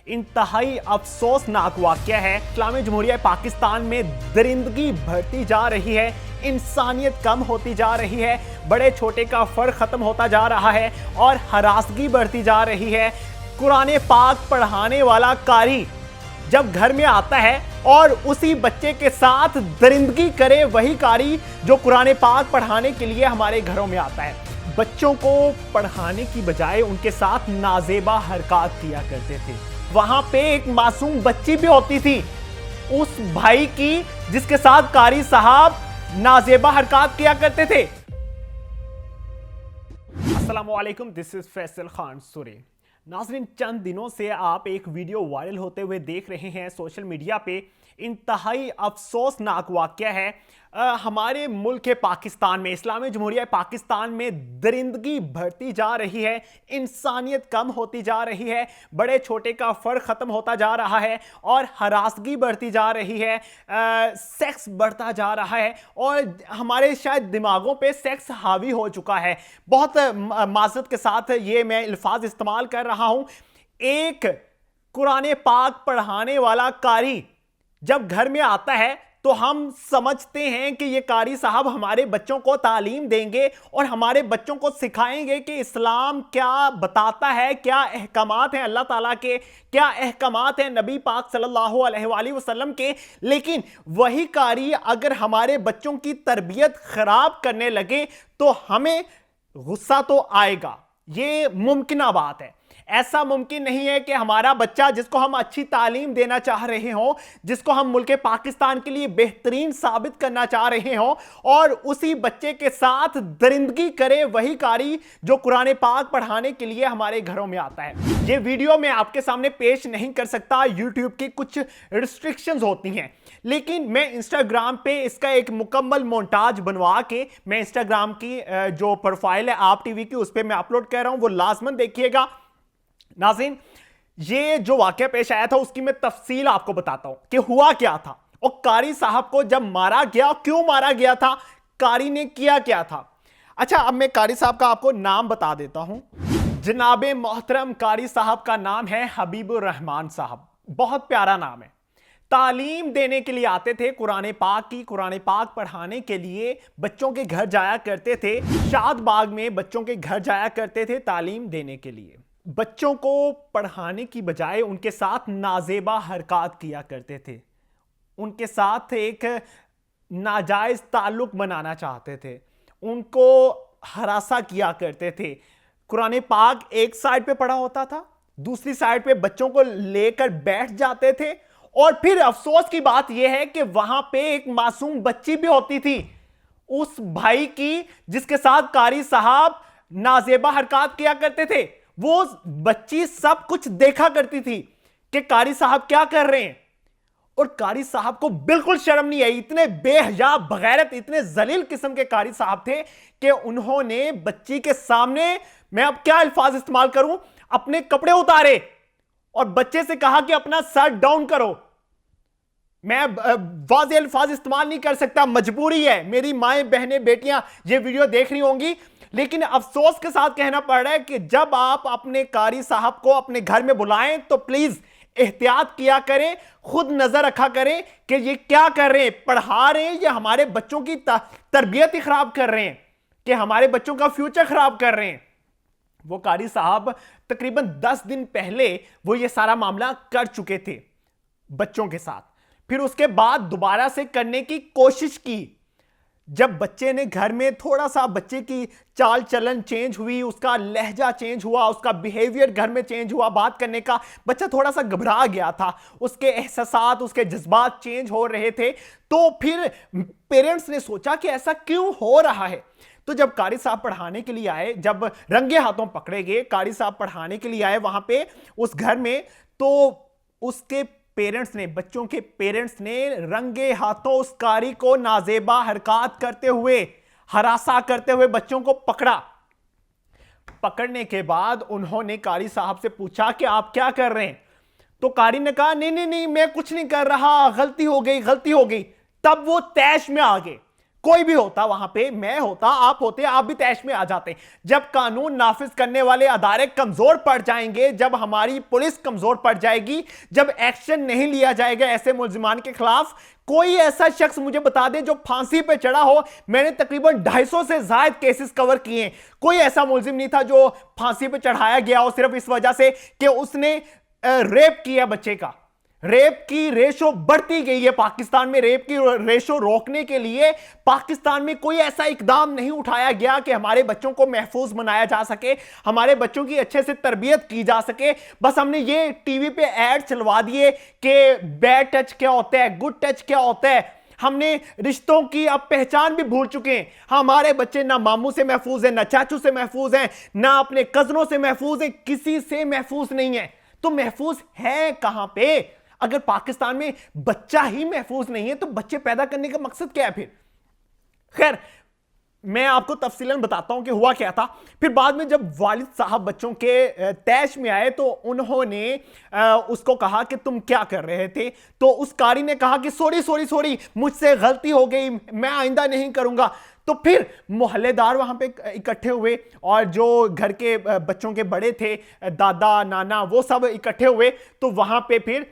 انتہائی افسوسناک واقعہ ہے۔ اسلامی جمہوریہ پاکستان میں درندگی بڑھتی جا رہی ہے، انسانیت کم ہوتی جا رہی ہے، بڑے چھوٹے کا فرق ختم ہوتا جا رہا ہے اور ہراسگی بڑھتی جا رہی ہے۔ قرآن پاک پڑھانے والا قاری جب گھر میں آتا ہے اور اسی بچے کے ساتھ درندگی کرے وہی قاری جو قرآن پاک پڑھانے کے لیے ہمارے گھروں میں آتا ہے، بچوں کو پڑھانے کی بجائے ان کے ساتھ نازیبا حرکات کیا کرتے تھے۔ وہاں پہ ایک معصوم بچی بھی ہوتی تھی اس بھائی کی جس کے ساتھ قاری صاحب نازیبا حرکات کیا کرتے تھے۔ السلام علیکم، دس از فیصل خان سوری۔ ناظرین، چند دنوں سے آپ ایک ویڈیو وائرل ہوتے ہوئے دیکھ رہے ہیں سوشل میڈیا پہ۔ انتہائی افسوسناک واقعہ ہے ہمارے ملک پاکستان میں، اسلامی جمہوریہ پاکستان میں درندگی بڑھتی جا رہی ہے، انسانیت کم ہوتی جا رہی ہے، بڑے چھوٹے کا فرق ختم ہوتا جا رہا ہے اور ہراسگی بڑھتی جا رہی ہے، سیکس بڑھتا جا رہا ہے اور ہمارے شاید دماغوں پہ سیکس حاوی ہو چکا ہے۔ بہت معذرت کے ساتھ یہ میں الفاظ استعمال کر رہا ہوں۔ ایک قرآن پاک پڑھانے والا قاری جب گھر میں آتا ہے تو ہم سمجھتے ہیں کہ یہ قاری صاحب ہمارے بچوں کو تعلیم دیں گے اور ہمارے بچوں کو سکھائیں گے کہ اسلام کیا بتاتا ہے، کیا احکامات ہیں اللہ تعالیٰ کے، کیا احکامات ہیں نبی پاک صلی اللہ علیہ وآلہ وسلم کے۔ لیکن وہی قاری اگر ہمارے بچوں کی تربیت خراب کرنے لگے تو ہمیں غصہ تو آئے گا، یہ ممکنہ بات ہے۔ ایسا ممکن نہیں ہے کہ ہمارا بچہ جس کو ہم اچھی تعلیم دینا چاہ رہے ہوں، جس کو ہم ملک پاکستان کے لیے بہترین ثابت کرنا چاہ رہے ہوں، اور اسی بچے کے ساتھ درندگی کرے وہی قاری جو قرآن پاک پڑھانے کے لیے ہمارے گھروں میں آتا ہے۔ یہ ویڈیو میں آپ کے سامنے پیش نہیں کر سکتا، یوٹیوب کی کچھ ریسٹرکشنز ہوتی ہیں، لیکن میں انسٹاگرام پہ اس کا ایک مکمل مونٹاج بنوا کے میں انسٹاگرام کی جو پروفائل ہے آپ ٹی وی کی اس پہ میں اپلوڈ کر رہا ہوں، وہ لازماً دیکھیے گا۔ ناظرین، یہ جو واقعہ پیش آیا تھا اس کی میں تفصیل آپ کو بتاتا ہوں کہ ہوا کیا تھا اور قاری صاحب کو جب مارا گیا کیوں مارا گیا تھا، قاری نے کیا کیا تھا۔ اچھا، اب میں قاری صاحب کا آپ کو نام بتا دیتا ہوں۔ جناب محترم قاری صاحب کا نام ہے حبیب الرحمان صاحب، بہت پیارا نام ہے۔ تعلیم دینے کے لیے آتے تھے قرآن پاک کی، قرآن پاک پڑھانے کے لیے بچوں کے گھر جایا کرتے تھے، شاد باغ میں بچوں کے گھر جایا کرتے تھے تعلیم دینے کے لیے۔ بچوں کو پڑھانے کی بجائے ان کے ساتھ نازیبا حرکات کیا کرتے تھے، ان کے ساتھ ایک ناجائز تعلق بنانا چاہتے تھے، ان کو ہراساں کیا کرتے تھے۔ قرآن پاک ایک سائڈ پہ پڑھا ہوتا تھا، دوسری سائڈ پہ بچوں کو لے کر بیٹھ جاتے تھے، اور پھر افسوس کی بات یہ ہے کہ وہاں پہ ایک معصوم بچی بھی ہوتی تھی اس بھائی کی جس کے ساتھ قاری صاحب نازیبا حرکات کیا کرتے تھے۔ وہ بچی سب کچھ دیکھا کرتی تھی کہ قاری صاحب کیا کر رہے ہیں، اور قاری صاحب کو بالکل شرم نہیں آئی۔ اتنے بے حیا، بغیرت، اتنے ذلیل قسم کے قاری صاحب تھے کہ انہوں نے بچی کے سامنے، میں اب کیا الفاظ استعمال کروں، اپنے کپڑے اتارے اور بچے سے کہا کہ اپنا سر ڈاؤن کرو۔ میں واضح الفاظ استعمال نہیں کر سکتا، مجبوری ہے، میری مائیں بہنیں بیٹیاں یہ ویڈیو دیکھ رہی ہوں گی، لیکن افسوس کے ساتھ کہنا پڑ رہا ہے کہ جب آپ اپنے قاری صاحب کو اپنے گھر میں بلائیں تو پلیز احتیاط کیا کریں، خود نظر رکھا کریں کہ یہ کیا کر رہے ہیں، پڑھا رہے ہیں یا ہمارے بچوں کی تربیت ہی خراب کر رہے ہیں، کہ ہمارے بچوں کا فیوچر خراب کر رہے ہیں۔ وہ قاری صاحب تقریباً 10 دن پہلے وہ یہ سارا معاملہ کر چکے تھے بچوں کے ساتھ، پھر اس کے بعد دوبارہ سے کرنے کی کوشش کی۔ جب بچے نے گھر میں تھوڑا سا بچے کی چال چلن چینج ہوئی، اس کا لہجہ چینج ہوا، اس کا بیہیویئر گھر میں چینج ہوا، بات کرنے کا، بچہ تھوڑا سا گھبرا گیا تھا، اس کے احساسات، اس کے جذبات چینج ہو رہے تھے، تو پھر پیرنٹس نے سوچا کہ ایسا کیوں ہو رہا ہے۔ تو جب قاری صاحب پڑھانے کے لیے آئے، جب رنگے ہاتھوں پکڑے گئے، قاری صاحب پڑھانے کے لیے آئے وہاں پہ اس گھر میں، تو اس کے پیرنٹس نے، بچوں کے پیرنٹس نے رنگے ہاتھوں اس قاری کو نازیبا حرکات کرتے ہوئے، ہراساں کرتے ہوئے بچوں کو پکڑا۔ پکڑنے کے بعد انہوں نے قاری صاحب سے پوچھا کہ آپ کیا کر رہے ہیں؟ تو قاری نے کہا نہیں میں کچھ نہیں کر رہا، غلطی ہو گئی۔ تب وہ تیش میں آ گئے، کوئی بھی ہوتا وہاں پہ, میں ہوتا, آپ ہوتے, آپ بھی تیش میں آ جاتے. جب قانون نافذ کرنے والے ادارے کمزور پڑ جائیں گے, جب ہماری پولیس کمزور پڑ جائے گی, جب ایکشن نہیں لیا جائے گا ایسے ملزمان کے خلاف, کوئی ایسا شخص مجھے بتا دے جو پھانسی پہ چڑھا ہو. میں نے تقریباً 250 سے زائد کیسز کور کیے ہیں, کوئی ایسا ملزم نہیں تھا جو پھانسی پہ چڑھایا گیا ہو صرف اس وجہ سے کہ اس نے ریپ کیا بچے کا. ریپ کی ریشو بڑھتی گئی ہے پاکستان میں. ریپ کی ریشو روکنے کے لیے پاکستان میں کوئی ایسا اقدام نہیں اٹھایا گیا کہ ہمارے بچوں کو محفوظ بنایا جا سکے, ہمارے بچوں کی اچھے سے تربیت کی جا سکے. بس ہم نے یہ ٹی وی پہ ایڈ چلوا دیے کہ بیڈ ٹچ کیا ہوتا ہے, گڈ ٹچ کیا ہوتا ہے. ہم نے رشتوں کی اب پہچان بھی بھول چکے ہیں. ہمارے بچے نہ ماموں سے محفوظ ہیں, نہ چاچو سے محفوظ ہیں, نہ اپنے کزنوں سے محفوظ ہیں, کسی سے محفوظ نہیں ہیں. تو محفوظ ہے کہاں پہ؟ اگر پاکستان میں بچہ ہی محفوظ نہیں ہے تو بچے پیدا کرنے کا مقصد کیا ہے پھر؟ خیر, میں آپ کو تفصیلاً بتاتا ہوں کہ ہوا کیا تھا. پھر بعد میں جب والد صاحب بچوں کے تیش میں آئے تو انہوں نے اس کو کہا کہ تم کیا کر رہے تھے؟ تو اس قاری نے کہا کہ سوری مجھ سے غلطی ہو گئی, میں آئندہ نہیں کروں گا. تو پھر محلے دار وہاں پہ اکٹھے ہوئے اور جو گھر کے بچوں کے بڑے تھے, دادا نانا, وہ سب اکٹھے ہوئے. تو وہاں پہ پھر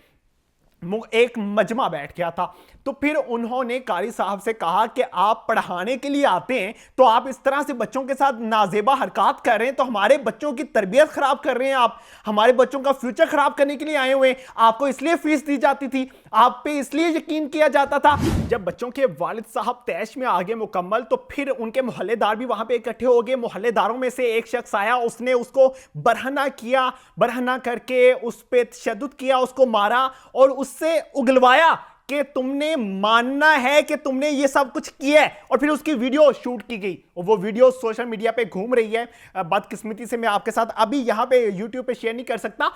ایک مجمع بیٹھ گیا تھا. تو پھر انہوں نے قاری صاحب سے کہا کہ آپ پڑھانے کے لیے آتے ہیں تو آپ اس طرح سے بچوں کے ساتھ نازیبا حرکات کر رہے ہیں تو ہمارے بچوں کی تربیت خراب کر رہے ہیں, آپ ہمارے بچوں کا فیوچر خراب کرنے کے لیے آئے ہوئے ہیں. آپ کو اس لیے فیس دی جاتی تھی, آپ پہ اس لیے یقین کیا جاتا تھا. جب بچوں کے والد صاحب تیش میں آگے مکمل تو پھر ان کے محلے دار بھی وہاں پہ اکٹھے ہو گئے. محلے داروں میں سے ایک شخص آیا, اس نے اس کو برہنہ کیا, برہنہ کر کے اس پہ تشدد کیا, اس کو مارا اور اس سے اگلوایا کہ تم نے ماننا ہے کہ تم نے یہ سب کچھ کیا ہے. اور پھر اس کی ویڈیو شوٹ کی گئی اور وہ ویڈیو سوشل میڈیا پہ گھوم رہی ہے. بدقسمتی سے میں آپ کے ساتھ ابھی یہاں پہ یوٹیوب پہ شیئر نہیں کر سکتا,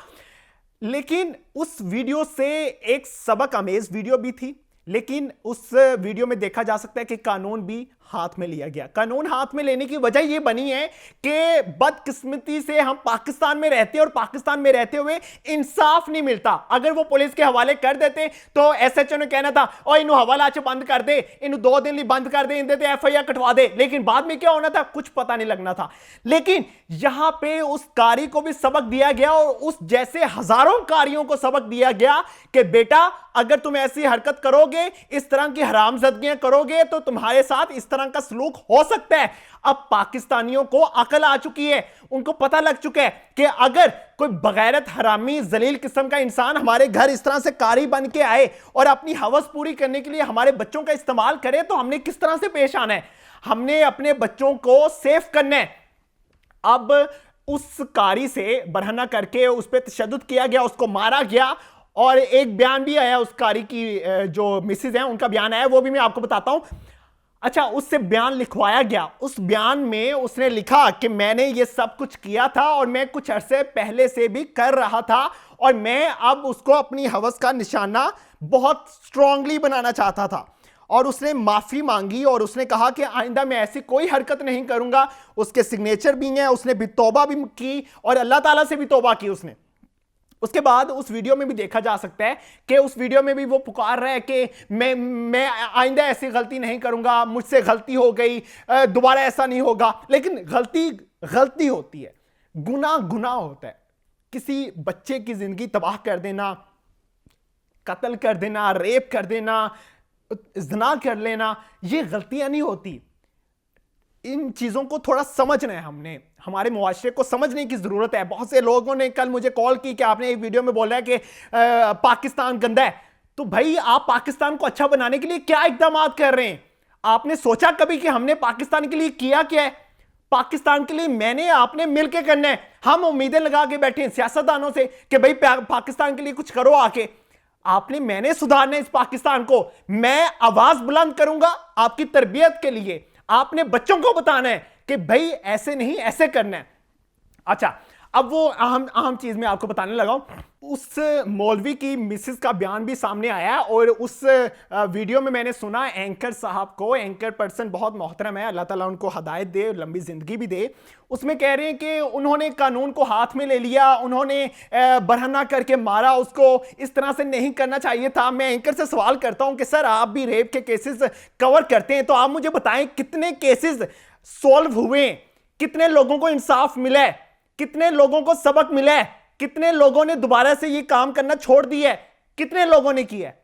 لیکن اس ویڈیو سے ایک سبق آمیز ویڈیو بھی تھی. لیکن اس ویڈیو میں دیکھا جا سکتا ہے کہ قانون بھی ہاتھ میں لیا گیا. قانون ہاتھ میں لینے کی وجہ یہ بنی ہے کہ بدقسمتی سے ہم پاکستان میں رہتے اور پاکستان میں رہتے ہوئے انصاف نہیں ملتا. اگر وہ پولیس کے حوالے کر دیتے تو ایس ایچ او نے کہنا تھا اور انہوں حوالہ چ بند کر دے, انہوں 2 دن لی بند کر دے, اندے ایف آئی آر کٹوا دے. لیکن بعد میں کیا ہونا تھا کچھ پتہ نہیں لگنا تھا. لیکن یہاں پہ اس قاری کو بھی سبق دیا گیا اور اس جیسے ہزاروں قاریوں کو سبق دیا گیا کہ بیٹا اگر تم ایسی حرکت کرو گے, اس طرح کی حرام زدگیاں کرو گے تو تمہارے ساتھ اس طرح کا سلوک ہو سکتا ہے. اب پاکستانیوں کو عقل آ چکی ہے, ان کو پتہ لگ چکا ہے کہ اگر کوئی بغیرت حرامی ذلیل قسم کا انسان ہمارے گھر اس طرح سے قاری بن کے آئے اور اپنی ہوس پوری کرنے کے لیے ہمارے بچوں کا استعمال کرے تو ہم نے کس طرح سے پیش آنا ہے. ہم نے اپنے بچوں کو سیف کرنا ہے. اب اس قاری سے برہنہ کر کے اس پہ تشدد کیا گیا, اس کو مارا گیا. اور ایک بیان بھی آیا اس قاری کی جو مسز ہیں ان کا بیان آیا, وہ بھی میں آپ کو بتاتا ہوں. اچھا, اس سے بیان لکھوایا گیا. اس بیان میں اس نے لکھا کہ میں نے یہ سب کچھ کیا تھا اور میں کچھ عرصے پہلے سے بھی کر رہا تھا اور میں اب اس کو اپنی ہوس کا نشانہ بہت سٹرونگلی بنانا چاہتا تھا. اور اس نے معافی مانگی اور اس نے کہا کہ آئندہ میں ایسی کوئی حرکت نہیں کروں گا. اس کے سگنیچر بھی ہیں, اس نے بھی توبہ بھی کی اور اللہ تعالیٰ سے بھی توبہ کی اس نے. اس کے بعد اس ویڈیو میں بھی دیکھا جا سکتا ہے کہ اس ویڈیو میں بھی وہ پکار رہا ہے کہ میں آئندہ ایسی غلطی نہیں کروں گا, مجھ سے غلطی ہو گئی, دوبارہ ایسا نہیں ہوگا. لیکن غلطی ہوتی ہے, گناہ ہوتا ہے. کسی بچے کی زندگی تباہ کر دینا, قتل کر دینا, ریپ کر دینا, زنا کر لینا, یہ غلطیاں نہیں ہوتی. ان چیزوں کو تھوڑا سمجھنا ہے, ہم نے ہمارے معاشرے کو سمجھنے کی ضرورت ہے. بہت سے لوگوں نے کل مجھے کال کی کہ آپ نے ایک ویڈیو میں بولا ہے کہ پاکستان گندا ہے. تو بھائی آپ پاکستان کو اچھا بنانے کے لیے کیا اقدامات کر رہے ہیں؟ آپ نے سوچا کبھی کہ ہم نے پاکستان کے لیے کیا ہے؟ پاکستان کے لیے میں نے آپ نے مل کے کرنا ہے. ہم امیدیں لگا کے بیٹھے ہیں سیاستدانوں سے کہ بھائی پاکستان کے لیے کچھ کرو. آ کے آپ نے میں نے سدھارنا ہے اس پاکستان کو. میں آواز بلند کروں گا آپ کی تربیت کے لیے. آپ نے بچوں کو بتانا ہے کہ بھائی ایسے نہیں, ایسے کرنا ہے. اچھا, اب وہ اہم چیز میں آپ کو بتانے لگا ہوں. اس مولوی کی مسز کا بیان بھی سامنے آیا اور اس ویڈیو میں نے سنا اینکر صاحب کو, اینکر پرسن بہت محترم ہے, اللہ تعالیٰ ان کو ہدایت دے, لمبی زندگی بھی دے. اس میں کہہ رہے ہیں کہ انہوں نے قانون کو ہاتھ میں لے لیا, انہوں نے برہنہ کر کے مارا اس کو, اس طرح سے نہیں کرنا چاہیے تھا. میں اینکر سے سوال کرتا ہوں کہ سر آپ بھی ریپ کے کیسز کور کرتے ہیں, تو آپ مجھے بتائیں کتنے کیسز سولو ہوئے, کتنے لوگوں کو انصاف ملا ہے, کتنے لوگوں کو سبق ملا ہے, کتنے لوگوں نے دوبارہ سے یہ کام کرنا چھوڑ دیا ہے, کتنے لوگوں نے کیا ہے.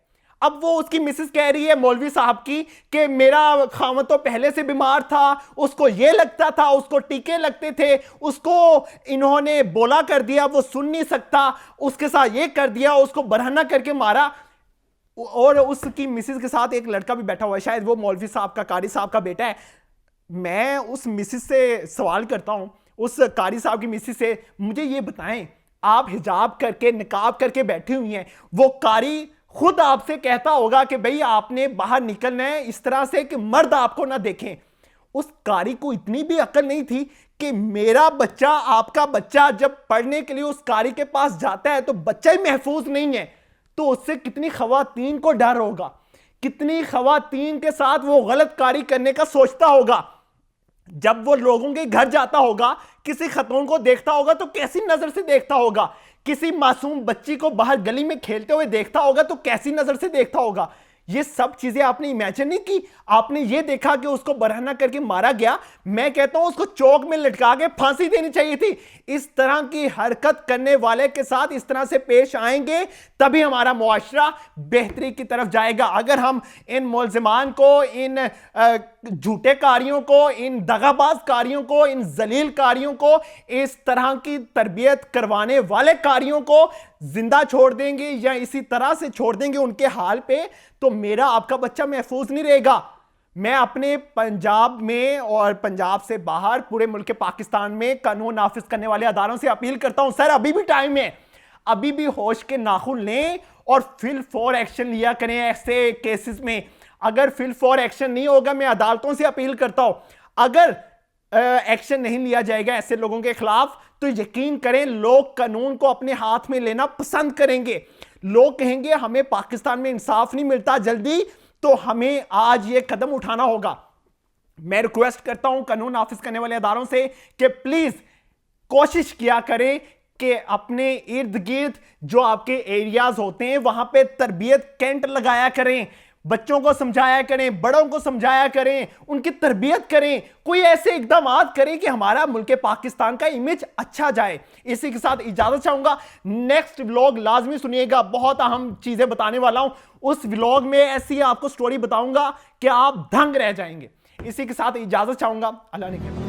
اب وہ اس کی مسز کہہ رہی ہے مولوی صاحب کی کہ میرا خاوند تو پہلے سے بیمار تھا, اس کو یہ لگتا تھا, اس کو ٹیکے لگتے تھے, اس کو انہوں نے بولا کر دیا, وہ سن نہیں سکتا, اس کے ساتھ یہ کر دیا, اس کو برہنہ کر کے مارا. اور اس کی مسز کے ساتھ ایک لڑکا بھی بیٹھا ہوا ہے, شاید وہ مولوی صاحب کا, قاری صاحب کا بیٹا ہے. میں اس مسز سے سوال کرتا ہوں, اس قاری صاحب کی مسز سے, مجھے یہ بتائیں آپ حجاب کر کے نقاب کر کے بیٹھی ہوئی ہیں, وہ قاری خود آپ سے کہتا ہوگا کہ بھئی آپ نے باہر نکلنا ہے اس طرح سے کہ مرد آپ کو نہ دیکھیں. اس قاری کو اتنی بھی عقل نہیں تھی کہ میرا بچہ, آپ کا بچہ جب پڑھنے کے لیے اس قاری کے پاس جاتا ہے تو بچہ ہی محفوظ نہیں ہے, تو اس سے کتنی خواتین کو ڈر ہوگا, کتنی خواتین کے ساتھ وہ غلط کاری کرنے کا سوچتا ہوگا. جب وہ لوگوں کے گھر جاتا ہوگا, کسی خاتون کو دیکھتا ہوگا تو کیسی نظر سے دیکھتا ہوگا, کسی معصوم بچی کو باہر گلی میں کھیلتے ہوئے دیکھتا ہوگا تو کیسی نظر سے دیکھتا ہوگا. یہ سب چیزیں آپ نے امیجن نہیں کی, آپ نے یہ دیکھا کہ اس کو برہنہ کر کے مارا گیا. میں کہتا ہوں اس کو چوک میں لٹکا کے پھانسی دینی چاہیے تھی. اس طرح کی حرکت کرنے والے کے ساتھ اس طرح سے پیش آئیں گے تبھی ہمارا معاشرہ بہتری کی طرف جائے گا. اگر ہم ان ملزمان کو, ان جھوٹے کاریوں کو, ان دغاباز کاریوں کو, ان ذلیل کاریوں کو, اس طرح کی تربیت کروانے والے کاریوں کو زندہ چھوڑ دیں گے یا اسی طرح سے چھوڑ دیں گے ان کے حال پہ, تو میرا آپ کا بچہ محفوظ نہیں رہے گا. میں اپنے پنجاب میں اور پنجاب سے باہر پورے ملک پاکستان میں قانون نافذ کرنے والے اداروں سے اپیل کرتا ہوں, سر ابھی بھی ٹائم ہے, ابھی بھی ہوش کے ناخن لیں اور فی الفور ایکشن لیا کریں ایسے کیسز میں. اگر فی الفور ایکشن نہیں ہوگا, میں عدالتوں سے اپیل کرتا ہوں, اگر ایکشن نہیں لیا جائے گا ایسے لوگوں کے خلاف تو یقین کریں لوگ قانون کو اپنے ہاتھ میں لینا پسند کریں گے. لوگ کہیں گے ہمیں پاکستان میں انصاف نہیں ملتا جلدی, تو ہمیں آج یہ قدم اٹھانا ہوگا. میں ریکویسٹ کرتا ہوں قانون نافذ کرنے والے اداروں سے کہ پلیز کوشش کیا کریں کہ اپنے ارد گرد جو آپ کے ایریاز ہوتے ہیں وہاں پہ تربیت کینٹ لگایا کریں, بچوں کو سمجھایا کریں, بڑوں کو سمجھایا کریں, ان کی تربیت کریں, کوئی ایسے اقدامات کریں کہ ہمارا ملک پاکستان کا امیج اچھا جائے. اسی کے ساتھ اجازت چاہوں گا, نیکسٹ ولاگ لازمی سنیے گا, بہت اہم چیزیں بتانے والا ہوں. اس ولاگ میں ایسی آپ کو سٹوری بتاؤں گا کہ آپ دھنگ رہ جائیں گے. اسی کے ساتھ اجازت چاہوں گا, اللہ نے کیا.